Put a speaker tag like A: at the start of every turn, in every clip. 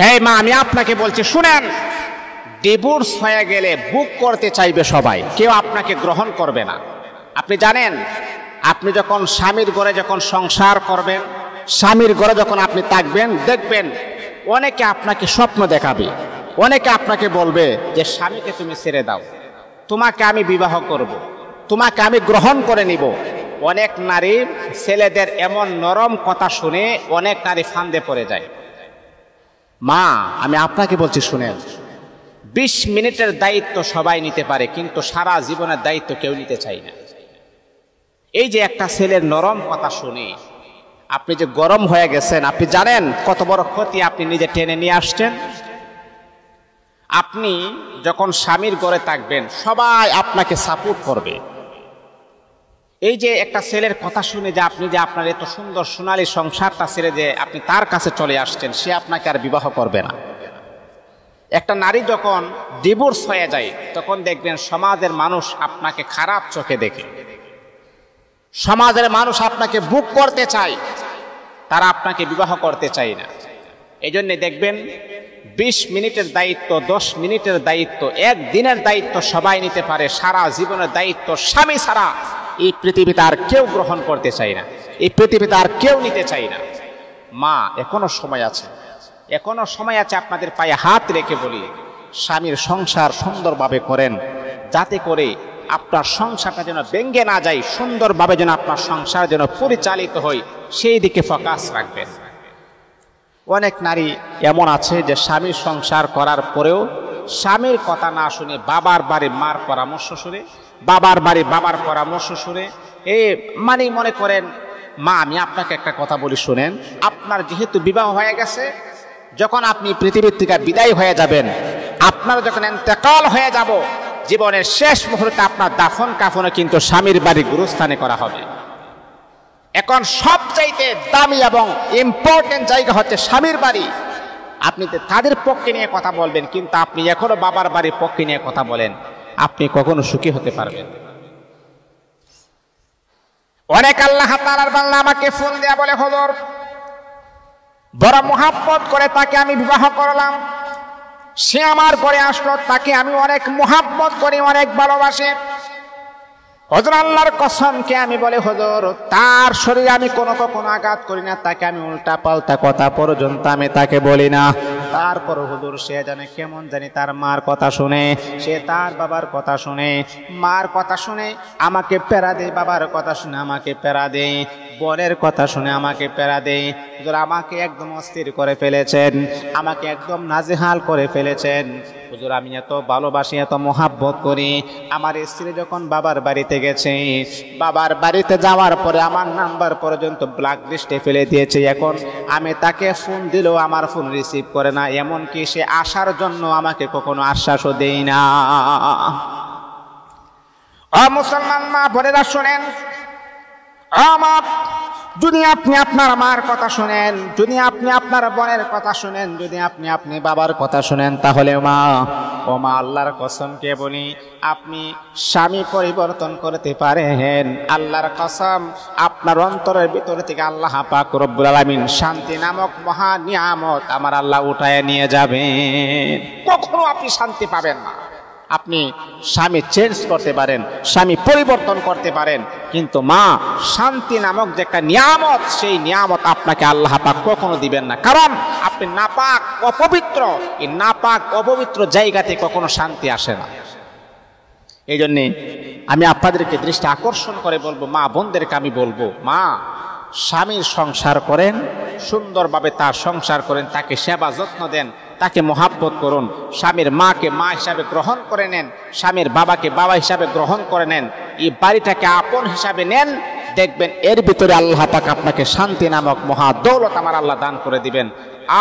A: হ্যাঁ মা, আমি আপনাকে বলছি শুনেন, ডিভোর্স হয়ে গেলে বুক করতে চাইবে সবাই, কেউ আপনাকে গ্রহণ করবে না। আপনি জানেন, আপনি যখন স্বামীর ঘরে যখন সংসার করবেন, স্বামীর ঘরে যখন আপনি থাকবেন, দেখবেন অনেকে আপনাকে স্বপ্ন দেখাবে, অনেকে আপনাকে বলবে যে স্বামীকে তুমি ছেড়ে দাও, তোমাকে আমি বিবাহ করব, তোমাকে আমি গ্রহণ করে নিব। অনেক নারী ছেলেদের এমন নরম কথা শুনে অনেক নারী ফান্দে পড়ে যায়। মা, আমি আপনাকে বলছি শুনেন, 20 মিনিটের দায়িত্ব সবাই নিতে পারে, কিন্তু সারা জীবনের দায়িত্ব কেউ নিতে চায় না। এই যে একটা ছেলের নরম কথা শুনে আপনি যে গরম হয়ে গেছেন, আপনি জানেন কত বড় ক্ষতি আপনি নিজে টেনে নিয়ে আসছেন। আপনি যখন স্বামীর ঘরে থাকবেন, সবাই আপনাকে সাপোর্ট করবে। এই যে একটা ছেলের কথা শুনে যে আপনি যে আপনার এত সুন্দর সোনালী সংসারটা ছেড়ে যে আপনি তার কাছে চলে আসছেন, সে আপনাকে আর বিবাহ করবে না। একটা নারী যখন ডিভোর্স হয়ে যায়, তখন দেখবেন সমাজের মানুষ আপনাকে খারাপ চোখে দেখে, সমাজের মানুষ আপনাকে বুক করতে চায়, তারা আপনাকে বিবাহ করতে চায় না। এই জন্যে দেখবেন 20 মিনিটের দায়িত্ব, 10 মিনিটের দায়িত্ব, একদিনের দায়িত্ব সবাই নিতে পারে, সারা জীবনের দায়িত্ব স্বামী ছাড়া এই পৃথিবীতে আর কেউ গ্রহণ করতে চায় না, এই পৃথিবীতে আর কেউ নিতে চায় না। মা, এখনো সময় আছে, এখনো সময় আছে। আপনাদের পায়ে হাত রেখে বলি, স্বামীর সংসার সুন্দরভাবে করেন, যাতে করে আপনার সংসারটা যেন ভেঙে না যায়, সুন্দরভাবে যেন আপনার সংসার যেন পরিচালিত হয়, সেই দিকে ফোকাস রাখবেন। অনেক নারী এমন আছে যে স্বামীর সংসার করার পরেও স্বামীর কথা না শুনে বাবার বাড়ি মার পরামর্শ শুনে, বাবার বাড়ি বাবার পরামর্শ শুনে মনে করেন। মা, আমি আপনাকে একটা কথা বলি শুনেন, আপনার যেহেতু বিবাহ হয়ে গেছে, যখন আপনি পৃথিবীর থেকে বিদায় হয়ে যাবেন, আপনার যখন ইন্তেকাল হয়ে যাব, জীবনের শেষ মুহূর্তে আপনার দাফন কাফনও কিন্তু স্বামীর বাড়ি গুরুস্থানে করা হবে। এখন সবচাইতে দামি এবং ইম্পর্টেন্ট জায়গা হচ্ছে স্বামীর বাড়ি। আপনি তাদের পক্ষে নিয়ে কথা বলবেন, কিন্তু আপনি এখনো বাবার বাড়ির পক্ষে নিয়ে কথা বলেন, আপনি কখনো সুখী হতে পারবেন। অনেক আল্লাহ তাআলার বান্দা আমাকে ফোন দেয়া বলে, হুজুর বড় মুহাব্বত করে তাকে আমি বিবাহ করলাম, সে আমার ঘরে আসলো, তাকে আমি অনেক মুহাব্বত করি, অনেক ভালোবাসি। হুজুর আল্লাহর কসমকে আমি বলে, হুজুর তার শরীরে আমি কখনো আঘাত করি না, তাকে আমি উল্টা পাল্টা কথা পর্যন্ত আমি তাকে বলি না। তারপর হুজুর সে জানে কেমন জানি তার মার কথা শুনে, সে তার বাবার কথা শুনে, মার কথা শুনে আমাকে প্যারা দেয়, বাবার কথা শুনে আমাকে প্যারা দেয়, বোনের কথা শুনে আমাকে প্যারা দেয়। হুজুর আমাকে একদম অস্থির করে ফেলেছেন, আমাকে একদম নাজেহাল করে ফেলেছেন। হুজুর আমি এত ভালোবাসি, এত মোহাব্বত করি। আমার স্ত্রী যখন বাবার বাড়িতে গেছে, বাবার বাড়িতে যাওয়ার পরে আমার নাম্বার পর্যন্ত ব্ল্যাক লিস্টে ফেলে দিয়েছে। এখন আমি তাকে ফোন দিলেও আমার ফোন রিসিভ করে না, এমনকি সে আসার জন্য আমাকে কখনো আশ্বাসও দেই না। মুসলমান মা বোনেরা শোনেন, আমার যদি আপনি আপনার মার কথা শুনেন, যদি আপনি আপনার বোনের কথা শুনেন, যদি আপনি বাবার কথা শুনেন, তাহলে মা আল্লাহর কসমকে বলি, আপনি স্বামী পরিবর্তন করতে পারেন। আল্লাহর কসম, আপনার অন্তরের ভিতর থেকে আল্লাহ পাক রব্বুল আলামিন শান্তি নামক মহা নিয়ামত আমার আল্লাহ উঠায় নিয়ে যাবেন। কখনো আপনি শান্তি পাবেন না। আপনি স্বামী চেঞ্জ করতে পারেন, স্বামী পরিবর্তন করতে পারেন, কিন্তু মা শান্তি নামক যে একটা নিয়ামত, সেই নিয়ামত আপনাকে আল্লাহ পাক কখনো দিবেন না। কারণ আপনি নাপাক, অপবিত্র। এই নাপাক অপবিত্র জায়গাতে কখনো শান্তি আসে না। এই জন্যে আমি আপনাদেরকে দৃষ্টি আকর্ষণ করে বলবো, মা বোনদেরকে আমি বলবো, মা স্বামীর সংসার করেন, সুন্দরভাবে তার সংসার করেন, তাকে সেবা যত্ন দেন, তাকে মোহাব্বত করুন, স্বামীর মাকে মা হিসাবে গ্রহণ করে নেন, স্বামীর বাবাকে বাবা হিসাবে গ্রহণ করে নেন, এই বাড়িটাকে আপন হিসাবে নেন। দেখবেন এর ভিতরে আল্লাহ পাক আপনাকে শান্তি নামক মহা দৌলত আমার আল্লাহ দান করে দিবেন।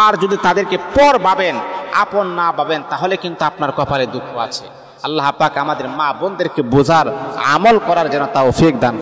A: আর যদি তাদেরকে পর ভাবেন, আপন না ভাবেন, তাহলে কিন্তু আপনার কপালে দুঃখ আছে। আল্লাহ পাক আমাদের মা বোনদেরকে বোঝার, আমল করার যেন তৌফিক দান